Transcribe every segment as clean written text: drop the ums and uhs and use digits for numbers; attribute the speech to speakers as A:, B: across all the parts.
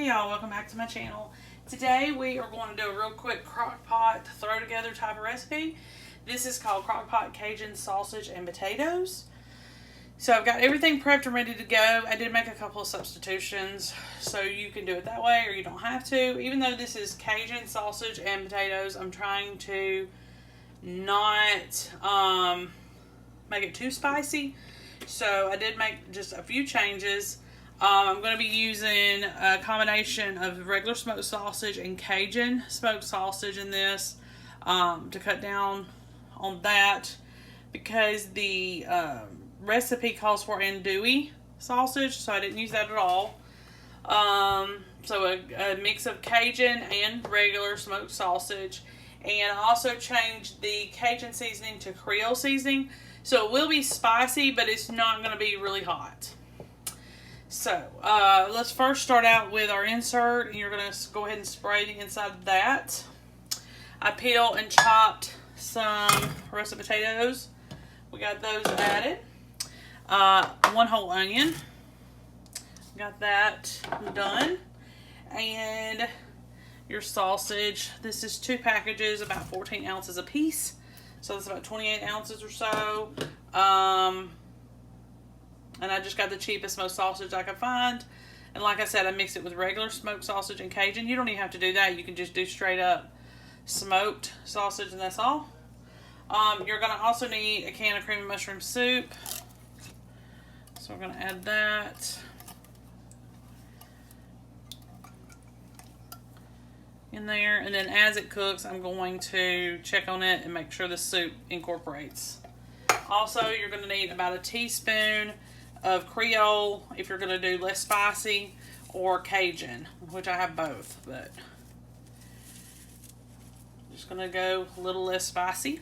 A: Hey y'all, welcome back to my channel. Today we are going to do a real quick crock pot throw together type of recipe. This is called Crockpot Cajun sausage and potatoes. So I've got everything prepped and ready to go. I did make a couple of substitutions, so you can do it that way or you don't have to. Even though this is Cajun sausage and potatoes, I'm trying to not make it too spicy. So I did make just a few changes. I'm going to be using a combination of regular smoked sausage and Cajun smoked sausage in this to cut down on that, because the recipe calls for andouille sausage, so I didn't use that at all. So a mix of Cajun and regular smoked sausage, and I also changed the Cajun seasoning to Creole seasoning, so it will be spicy, but it's not going to be really hot. So, let's first start out with our insert, and you're going to go ahead and spray the inside of that. I peeled and chopped some roasted potatoes. We got those added. One whole onion. Got that done. And your sausage. This is 2 packages, about 14 ounces a piece. So that's about 28 ounces or so. And I just got the cheapest smoked sausage I could find. And like I said, I mixed it with regular smoked sausage and Cajun. You don't even have to do that. You can just do straight up smoked sausage, and that's all. You're going to also need a can of cream of mushroom soup. So we're going to add that in there. And then as it cooks, I'm going to check on it and make sure the soup incorporates. Also, you're going to need about a teaspoon of Creole if you're going to do less spicy, or Cajun, which I have both, but I'm just going to go a little less spicy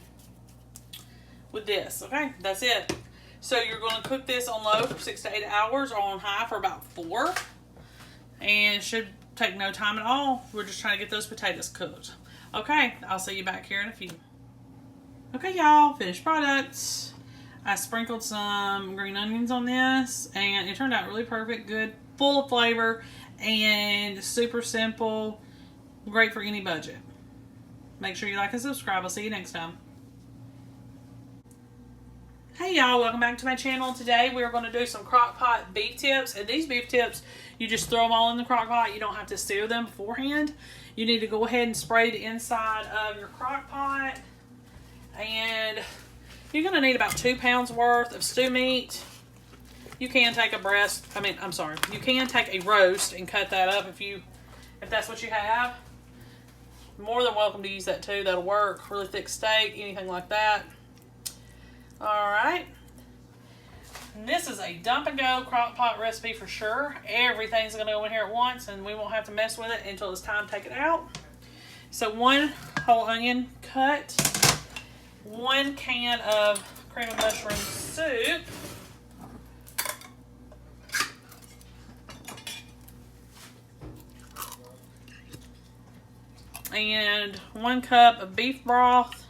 A: with this. Okay, that's it. So you're going to cook this on low for 6 to 8 hours, or on high for about 4, and it should take no time at all. We're just trying to get those potatoes cooked. Okay, I'll see you back here in a few. Okay, y'all, finished products. I sprinkled some green onions on this, and it turned out really perfect, good, full of flavor, and super simple, great for any budget. Make sure you like and subscribe. I'll see you next time. Hey y'all, welcome back to my channel. Today we're going to do some crock pot beef tips, and these beef tips, you just throw them all in the crock pot. You don't have to sear them beforehand. You need to go ahead and spray the inside of your crock pot, and you're going to need about 2 pounds worth of stew meat. You can take a breast, you can take a roast and cut that up if that's what you have. More than welcome to use that too. That'll work. Really thick steak, anything like that. Alright. This is a dump and go crock pot recipe for sure. Everything's going to go in here at once, and we won't have to mess with it until it's time to take it out. So 1 whole onion cut. 1 can of cream of mushroom soup. And 1 cup of beef broth.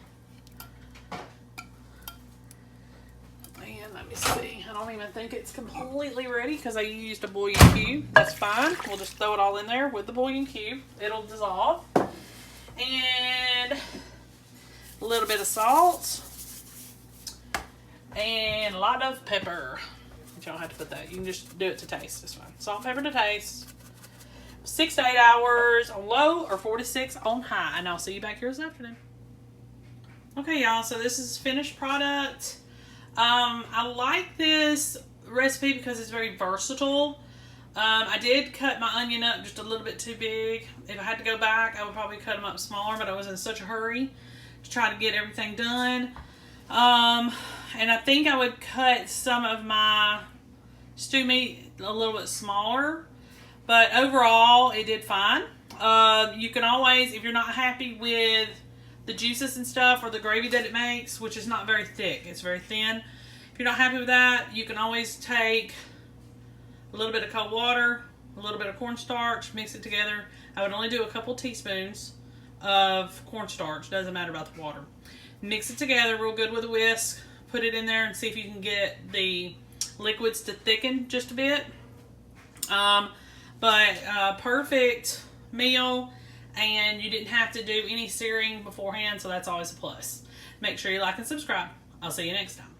A: And let me see, I don't even think it's completely ready because I used a bouillon cube. That's fine. We'll just throw it all in there with the bouillon cube. It'll dissolve. And a little bit of salt, and a lot of pepper. You don't have to put that. You can just do it to taste. It's fine. Salt and pepper to taste. 6 to 8 hours on low, or 4 to 6 on high. And I'll see you back here this afternoon. Okay, y'all. So this is finished product. I like this recipe because it's very versatile. I did cut my onion up just a little bit too big. If I had to go back, I would probably cut them up smaller, but I was in such a hurry to try to get everything done. And I think I would cut some of my stew meat a little bit smaller, but overall it did fine. You can always, if you're not happy with the juices and stuff, or the gravy that it makes, which is not very thick, it's very thin. If you're not happy with that, you can always take a little bit of cold water, a little bit of cornstarch, mix it together. I would only do a couple teaspoons of cornstarch, doesn't matter about the water. Mix it together real good with a whisk, put it in there and see if you can get the liquids to thicken just a bit. But perfect meal, and you didn't have to do any searing beforehand, so that's always a plus. Make sure you like and subscribe. I'll see you next time.